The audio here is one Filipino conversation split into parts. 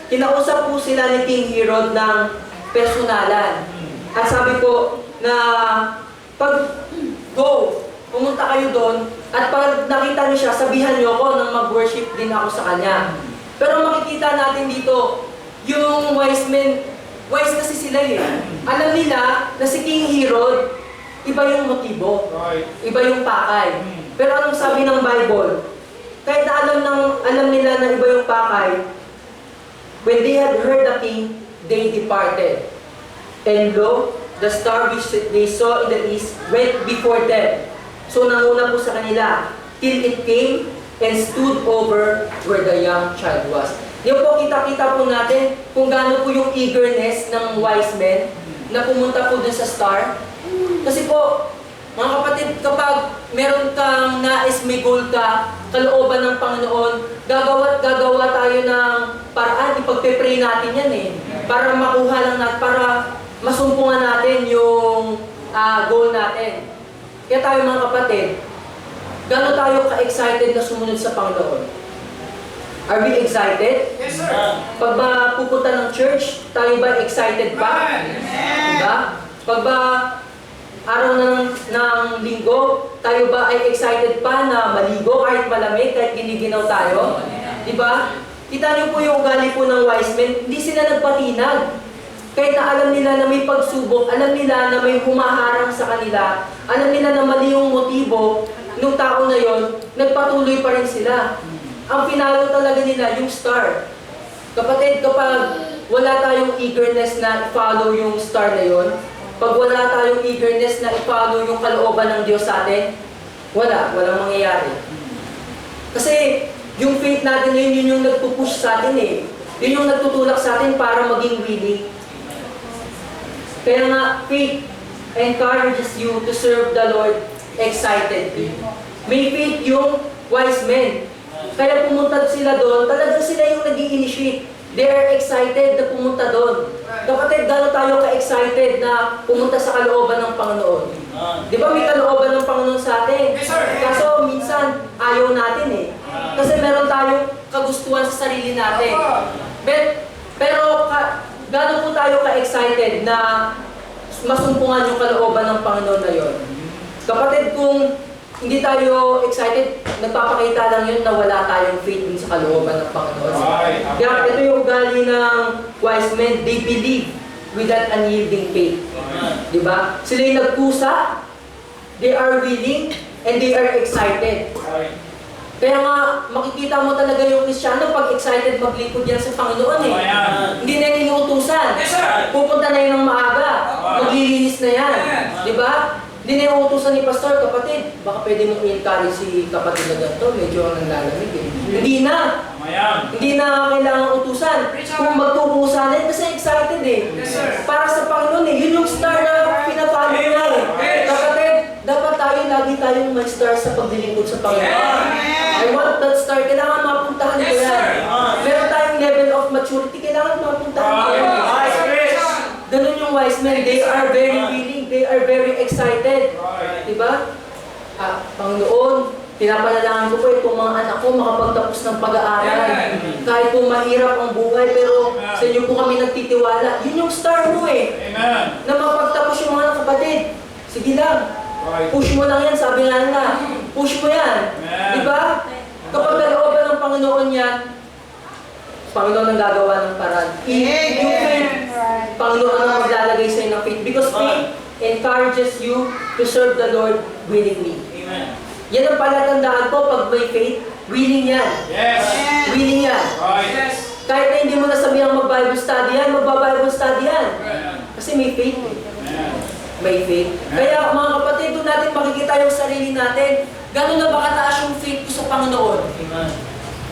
kinausap po sila ni King Herod ng personalan. At sabi ko na pag go, pumunta kayo doon, at pag nakita niyo siya, sabihan niyo ako nang mag-worship din ako sa kanya. Pero makikita natin dito, yung wise men, wise kasi sila eh. Alam nila na si King Herod, iba yung motibo, iba yung pakay. Pero anong sabi ng Bible? Kahit na alam nila na iba yung pakay, when they had heard the king, they departed. And lo, the star which they saw in the east went before them. So nanguna po sa kanila, till it came and stood over where the young child was. Yung po, kita-kita po natin kung gaano po yung eagerness ng wise men na pumunta po dun sa star. Kasi po, mga kapatid, kapag meron kang nais, may goal ka, kalooban ng Panginoon, gagawa tayo ng paraan, ipagpe-pray natin yan eh. Para makuha lang natin, para masumpungan natin yung goal natin. Kaya tayo mga kapatid, gaano tayo ka-excited na sumunod sa Panginoon? Are we excited? Yes, sir. Pag ba pupunta ng church, tayo ba excited pa? Diba? Pag ba araw ng linggo, tayo ba ay excited pa na maligo kahit malamig, kahit giniginaw tayo? Diba? Kita niyo po yung ugali po ng wise men, hindi sila nagpatinag. Kahit na alam nila na may pagsubok, alam nila na may humaharang sa kanila, alam nila na mali yung motibo ng tao na yon, nagpatuloy pa rin sila. Ang pinalo talaga nila, yung star. Kapatid, kapag wala tayong eagerness na i-follow yung star na yon, pag wala tayong eagerness na i-follow yung kalooban ng Diyos sa atin, walang mangyayari. Kasi yung faith natin na yun yung nagpupush sa atin eh. Yun yung nagtutulak sa atin para maging willing. Kaya nga, faith encourages you to serve the Lord excitedly. May faith yung wise men. Kaya pumunta sila doon, talagang sila yung nag-i-initiate. They are excited na pumunta doon. Kapatid, gano'n tayo ka-excited na pumunta sa kalooban ng Panginoon? Di ba may kalooban ng Panginoon sa atin? Kaso minsan, ayaw natin eh. Kasi meron tayong kagustuhan sa sarili natin. Pero gano'n po tayo ka-excited na masumpungan yung kalooban ng Panginoon na yon? Kapatid, kung hindi tayo excited, nagpapakita lang yun na wala tayong faith din sa kalooban ng Panginoon. Kaya ito yung ugali ng wise men, they believe with that unyielding faith. Diba? Sila yung nagkusa, they are willing, and they are excited. Kaya nga, makikita mo talaga yung Kristyano pag excited maglingkod yan sa Panginoon eh. Hindi na yung inuutusan. Pupunta na yun ng maaga. Maglilinis na yan. Diba? Hindi na yung utusan ni Pastor, kapatid, baka pwede mong i-encourage si kapatid na ganito, medyo ang nanglalamig eh. Hindi na. Hindi na kailangan utusan. Kung magtuturo sana kasi excited eh. Para sa Panginoon eh. Yun yung star na pinapalo niya eh. Kapatid, dapat tayo, lagi tayong may star sa paglilingkod sa Panginoon. I want that star. Kailangan mapuntahan ko yan. Meron tayong level of maturity. Kailangan mapuntahan ko yan. Ganun yung wise men. They are very willing. They are very excited. Diba? Panginoon, pinapanalangin ko po itong mga anak ko makapagtapos ng pag-aaral. Kahit po mahirap ang buhay, pero sa inyo po kami nagtitiwala. Yun yung star mo eh. Na mapagtapos yung mga kapatid. Sige lang. Push mo lang yan, sabi nga nila. Push mo yan. Diba? Kapag nalooban ng Panginoon yan, Panginoon ang gagawa ng paraan. Yung faith, Panginoon ang maglalagay sa'yo ng faith. Because faith encourages you to serve the Lord willingly. Yan ang palatandaan po pag may faith, willing yan. Willing yan. Kahit na hindi mo nasabihang mag-Bible study yan, magba-Bible study yan. Kasi may faith. May faith. Kaya mga kapatid, doon natin makikita yung sarili natin. Gano'n na ba kataas yung faith ko sa Panginoon?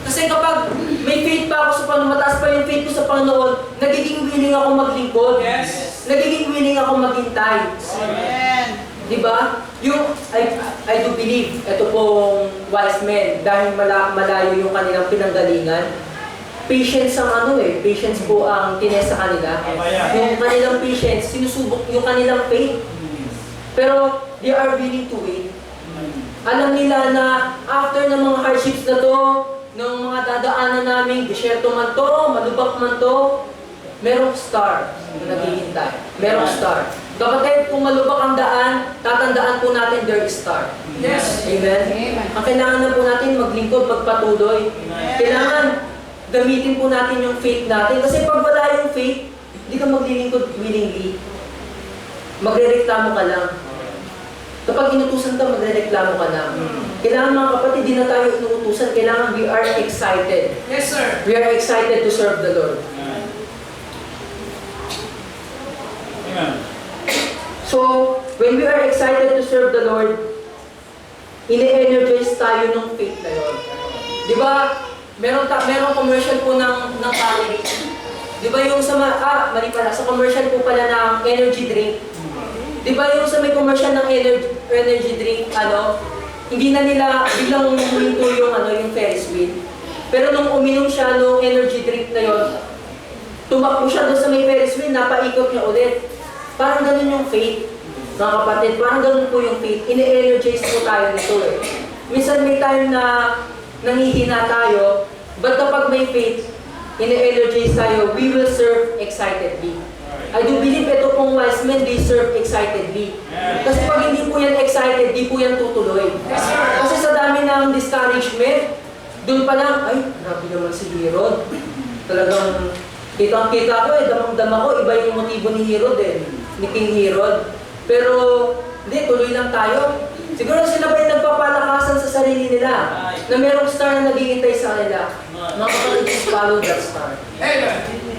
Kasi kapag may faith pa ako sa Panginoon, mataas pa yung faith ko sa Panginoon, nagiging willing ako maglingkod. Nagiging willing ako maghintay. Diba? Yung, I do believe, ito pong wise men, dahil malayo yung kanilang pinanggalingan, patience ang patience po ang tinest sa kanila. Yung kanilang patience, sinusubok yung kanilang faith. Pero, they are willing to wait. Alam nila na after ng mga hardships na to, ng mga dadaanan namin, disyerto man to, malubak man to, merong star na naghihintay. Merong star. Kapatid, kung malubak ang daan, tatandaan po natin there is star. Yes. Amen? Ang kailangan na po natin maglingkod, magpatuloy. Kailangan gamitin po natin yung faith natin. Kasi pag wala yung faith, hindi ka maglilingkod willingly. Magrereklamo ka lang. Kapag inutusan ka, magrereklamo ka lang. Kailangan mga kapatid, di na tayo inuutusan. Kailangan we are excited. Yes, sir. We are excited to serve the Lord. Amen. So, when we are excited to serve the Lord, ine-energize tayo ng faith na yun. Di ba? Merong commercial po ng calorie. Di ba yung sa, mali pala, sa commercial po pala ng energy drink. Di ba yung sa may commercial ng energy drink, hindi na nila biglang huminto yung Ferris wheel. Pero nung uminom siya nung energy drink na yun, tumakbo siya doon sa may Ferris wheel, napaikot niya ulit. Parang ganun yung faith, mga kapatid. Parang ganun po yung faith. Ine-energize po tayo nito eh. Minsan may time na nanghihina tayo, but kapag may faith, ine-energize tayo, we will serve excitedly. I do believe ito pong wise men, they serve excitedly. Kasi pag hindi po yan excited, di po yan tutuloy. Kasi sa dami ng discouragement, doon pa lang, ay, grabe naman si Herod. Talagang, kitang-kita ko damang-dama ko, iba yung motibo ni Herod ni King Herod. Pero, hindi, tuloy lang tayo. Siguro sila ba yung nagpapalakasan sa sarili nila na merong star na naghihintay sa kanila. Mga kapatid, just follow that star.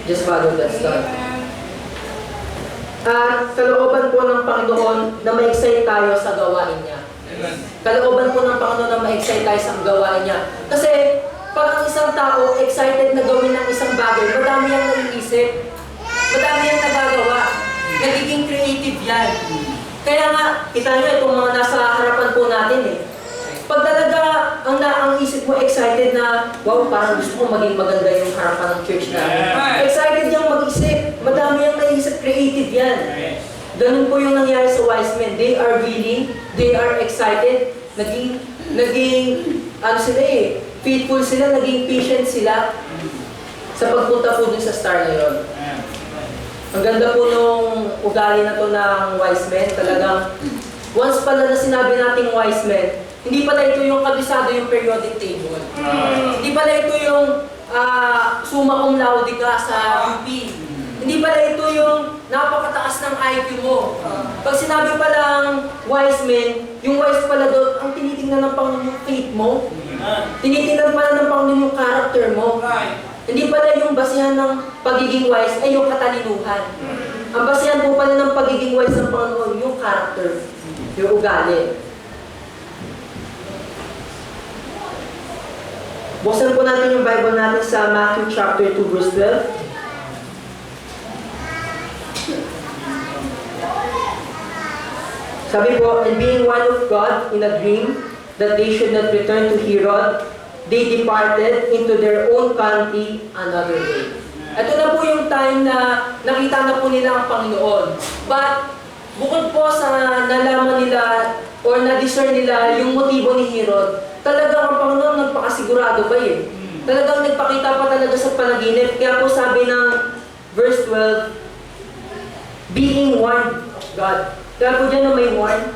Just follow that star. At kalooban po ng Panginoon na ma-excite tayo sa gawain niya. Kalooban po ng Panginoon na ma-excite tayo sa gawain niya. Kasi, pag ang isang tao excited na gawin ng isang bagay, madami ang naiisip. Madami ang nagagawa. Nagiging creative yan. Kaya nga, kita nyo itong mga nasa harapan po natin eh. Pag talaga ang isip mo excited na, wow, parang gusto ko maging maganda yung harapan ng church namin. Excited yung mag-isip. Madami ang naisip, creative yan. Ganun po yung nangyari sa wise men. They are willing, they are excited, naging sila eh, faithful sila, naging patient sila sa pagpunta po dun sa star na yun. Ang ganda po nung ugali na to ng wise men. Talagang, once pala na sinabi nating wise men, hindi pala ito yung kabisado yung periodic table. Hindi pala ito yung summa cum laude ka sa UP. Hindi pala ito yung napakataas ng IQ mo. Pag sinabi palang wise men, yung wise pala doon, ang tinitingnan ng Panginoon yung faith mo. Tinitingnan pala ng Panginoon yung character mo. Hindi pala yung basihan ng pagiging wise ay yung katalinuhan. Ang basihan po pala ng pagiging wise ng Panginoon, yung character, yung ugali. Buksan po natin yung Bible natin sa Matthew chapter 2 verse 12. Sabi po, and being one of God in a dream, that they should not return to Herod, they departed into their own country another way. Ito na po yung time na nakita na po nila ang Panginoon. But, bukod po sa nalaman nila or na-discern nila yung motibo ni Herod, talagang ang Panginoon nagpakasigurado ba eh. Talagang nagpakita pa talaga sa panaginip. Kaya po sabi ng verse 12, being warned of God. Kaya po dyan na may warn,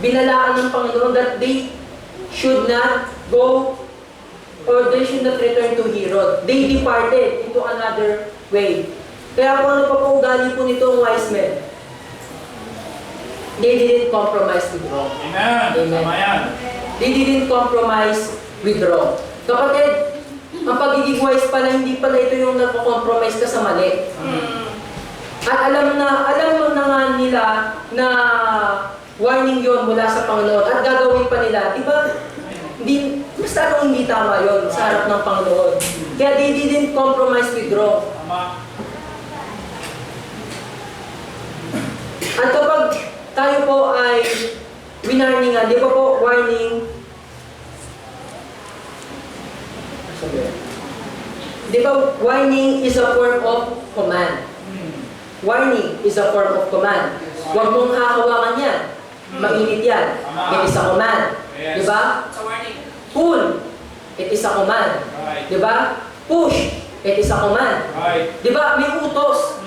binalaan ng Panginoon that they should not go or they should not return to Herod. They departed into another way. Kaya po ano pa po ugali po nitong wise men? They didn't compromise with wrong. Amen. Amen. They didn't compromise with wrong. Kapatid, ang pagiging wise pala, hindi pala ito yung nagko-compromise ka sa mali. At alam na nga nila na warning yon mula sa Panginoon at gagawin pa nila. Diba? Basta hindi tama yon sa harap ng Panginoon. Kaya they didn't compromise with wrong. At kapag tayo po ay winarningan, di ba po warning? Di ba warning is a form of command? Warning is a form of command. Huwag mong hahawakan yan. Mainit yan. It is a command. Di ba? It's a warning. Cool. it is a command. Right. Di ba? Push, it is a command. Right. Di ba? May utos.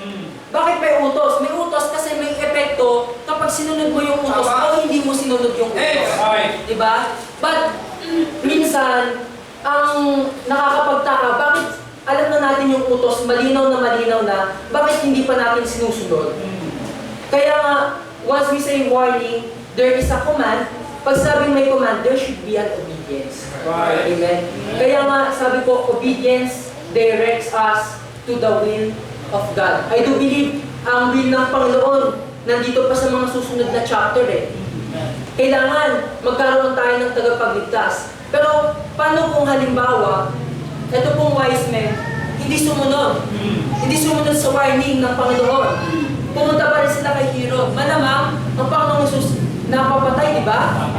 Bakit may utos? May utos kasi may epekto kapag sinunod mo yung utos o hindi mo sinunod yung utos. Right. Di ba? But, minsan, ang nakakapagtaka, bakit alam na natin yung utos, malinaw na, bakit hindi pa natin sinusunod? Kaya nga, once we say warning, there is a command. Pag sabing may command, there should be an obedience. Right. Amen? Kaya nga, sabi ko, obedience directs us to the will of God. I do believe ang will ng Panginoon nandito pa sa mga susunod na chapter eh. Kailangan magkaroon tayo ng tagapagligtas. Pero paano kung halimbawa, ito pong wise men, hindi sumunod. Hindi sumunod sa warning ng Panginoon. Pumunta pa rin sila kay Herod. Malamang, ang Panginoong Jesus napapatay, di ba?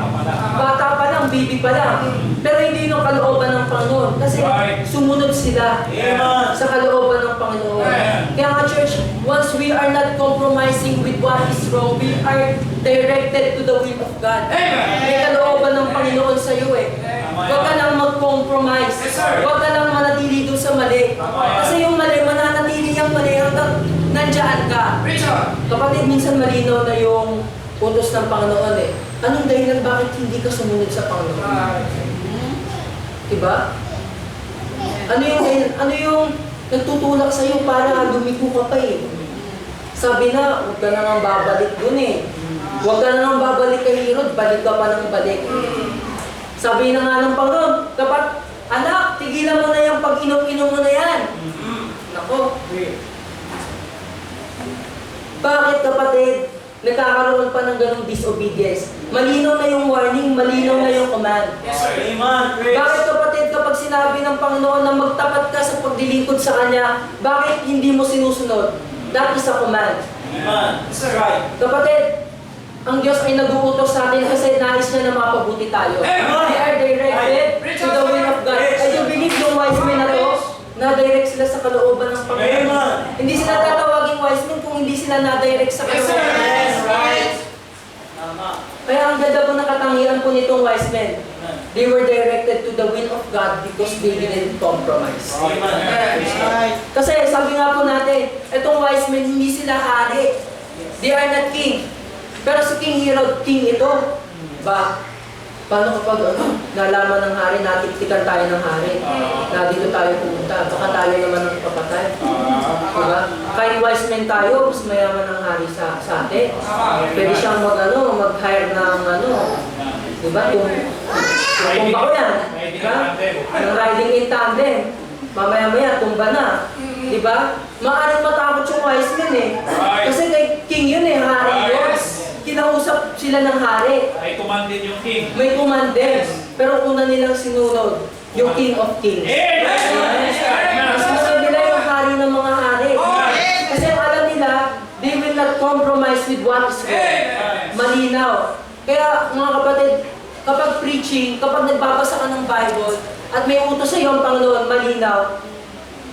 Bata pa lang, baby pa lang. Pero hindi yung kalooban ng Panginoon. Kasi sumunod sila sa kalooban ng Panginoon. Kaya nga church, once we are not compromising with what is wrong, we are directed to the will of God. May kalooban ng Panginoon sa iyo eh. Huwag ka lang mag-compromise. Huwag ka lang manatili doon sa mali. Kasi yung mali, mananatili yung mali hanggang nandiyan ka. Kapatid, minsan malinaw na yung utos ng Panginoon eh. Anong dahilan bakit hindi ka sumunod sa Panginoon? Diba? Ano yung nagtutulak sa iyo para lumiko ka pa eh? Sabi na, huwag ka na nga babalik dun eh. Huwag ka na nga babalik kay Herod, balik ka pa ng balik. Sabi na nga ng Panginoon, kapag, anak, tigilan mo na yung pag-inom-inom mo na yan. Nako. Bakit kapatid, nagkakaroon pa ng ganong disobedience? Malinaw na yung warning, malinaw na yung command. Bakit kapatid, kapag sinabi ng Panginoon na magtapat ka sa paglilingkod sa Kanya, bakit hindi mo sinusunod? That is a command. Kapatid, ang Diyos ay nag-uutos sa atin kasi nais niya na mapabuti tayo. We are directed to the will of God. I do believe yung wise men na to, na-direct sila sa kalooban ng Panginoon. Hindi sila tatawaging wise men kung hindi sila na-direct sa kalooban ng Panginoon. Kaya ang ganda po ng katangian po nitong wise men. They were directed to the will of God because they didn't compromise. Kasi sabi nga po natin, itong wise men, hindi sila hari. They are not king. Pero si King Herod, king ito. Ba? Paano kapag nalaman ng hari, natiktikan tayo ng hari, na dito tayo pumunta, baka tayo naman ang papatay. Diba? Kahit wise men tayo, mas mayaman ang hari sa atin. Pwede siyang mag-hire ng diba? Tumba ko yan. Diba? Ang riding in tandem. Mamaya-maya, tumba na. Diba? Maaaring matakot yung wise men eh. Kasi kay king yun eh, hari yun. Kinausap sila ng hari. Ay commanded yung king. May commanded. Pero una nilang sinunod, yung King of Kings. Mas gusto nila yung hari ng mga hari. Kasi alam nila, they will not compromise with what is wrong. Malinaw. Kaya mga kapatid, kapag preaching, kapag nagbabasa ka ng Bible, at may utos sa iyo ang Panginoon, malinaw,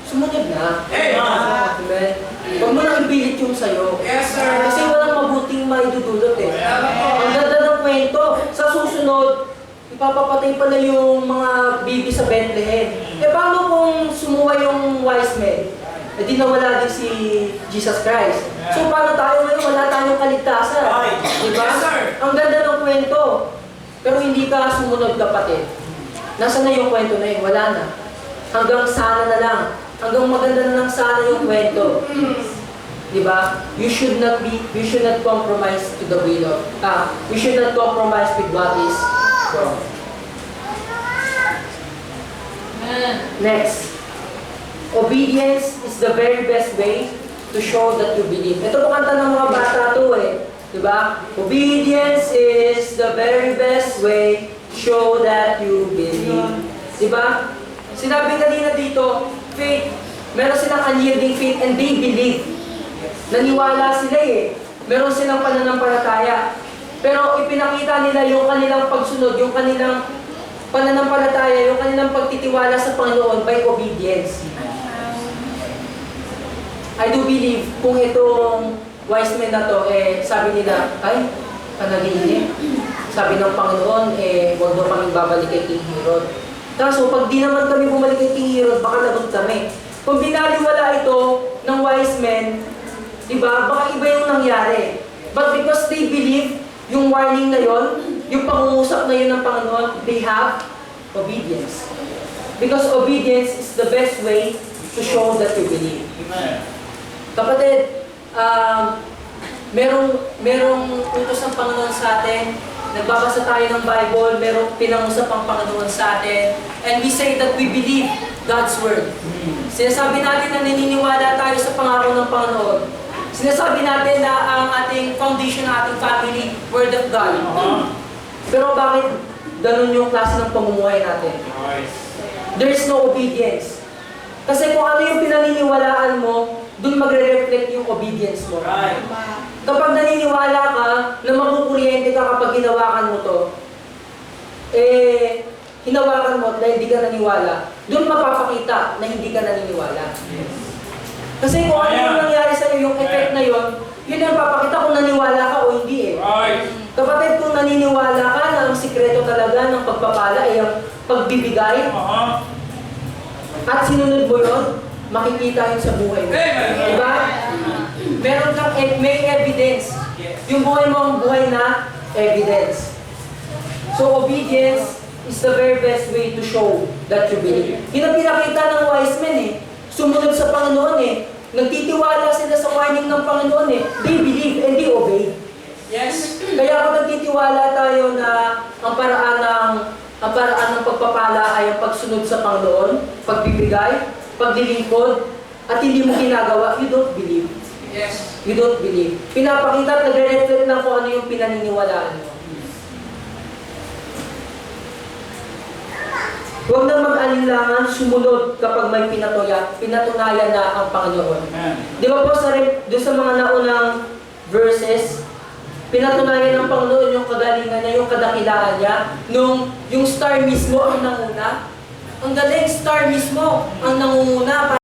sumunod na. Amen. Huwag mo nang ipilit yung sa'yo. Kasi walang mabuting maidudulot eh. Ang ganda ng kwento, sa susunod, ipapapatay pala yung mga baby sa Bethlehem. Eh paano kung sumuwa yung wise men? Eh di nawala din si Jesus Christ. So paano tayo ngayon? Wala tayong kaligtasan. Diba? Ang ganda ng kwento. Pero hindi ka sumunod kapatid. Nasaan na yung kwento na yun? Wala na. Hanggang sana na lang. Hanggang maganda na lang sana yung kwento. Diba? You should not compromise to the will of, we should not compromise with what is wrong. Next. Obedience is the very best way to show that you believe. Ito po kanta ng mga bata to eh. Diba? Obedience is the very best way to show that you believe. Diba? Sinabi kanina dito, faith. Meron silang unyielding faith and they believe. Naniwala sila eh. Meron silang pananampalataya. Pero ipinakita nila yung kanilang pagsunod, yung kanilang pananampalataya, yung kanilang pagtitiwala sa Panginoon by obedience. I do believe kung itong wise men na to, sabi nila, ay, panaginip. Sabi ng Panginoon, huwag mo kaming babalik kay King Herod. Kaso pag di naman kami bumalik kay King Herod, baka lagot kami. Kung binaliwala ito ng wise men, diba, baka iba yung nangyari. But because they believe yung warning na yon, yung pangungusap na yun ng Panginoon, they have obedience. Because obedience is the best way to show that you believe. Amen. Kapatid, merong utos ng Panginoon sa atin, nagbabasa tayo ng Bible, merong pinangusap ang Panginoon sa atin, and we say that we believe God's Word. Sinasabi natin na naniniwala tayo sa pangako ng Panginoon. Sinasabi natin na ang ating foundation ng ating family, Word of God. Pero bakit ganun yung klase ng pamumuhay natin? There is no obedience. Kasi kung ano yung pinaniniwalaan mo, dun magre-reflect yung obedience mo. Right. Kapag naniniwala ka na makukuryente ka kapag hinawakan mo to, hinawakan mo na hindi ka naniwala, dun mapapakita na hindi ka naniniwala. Kasi kung ano yung nangyari sa'yo, yung effect na yun ang papakita kung naniwala ka o hindi Right. Kapatid, kung naniniwala ka na ang sikreto talaga ng pagpapala ay ang pagbibigay, at sinunod mo yun, makikita yun sa buhay mo. Diba? Meron kang may evidence. Yung buhay mo ang buhay na evidence. So obedience is the very best way to show that you believe. Yun ang pinakita ng wise men Sumunod sa Panginoon Nagtitiwala sila sa warning ng Panginoon They believe and they obey. Yes. Kaya kung nagtitiwala tayo na ang paraan ng pagpapala ay ang pagsunod sa Panginoon, pagbibigay, paglilingkod, at hindi mo ginagawa, you don't believe. Yes. You don't believe. Pinapakita at nagre-reflect lang kung ano yung pinaniniwalaan mo. Huwag nang mag-alinlangan, sumunod kapag may pinatunayan na ang Panginoon. Di ba po doon sa mga naunang verses, pinatunayan ng Panginoon yung kagalingan niya, yung kadakilaan niya, yung star mismo ang nanguna. Ang galing, star mismo ang nangunguna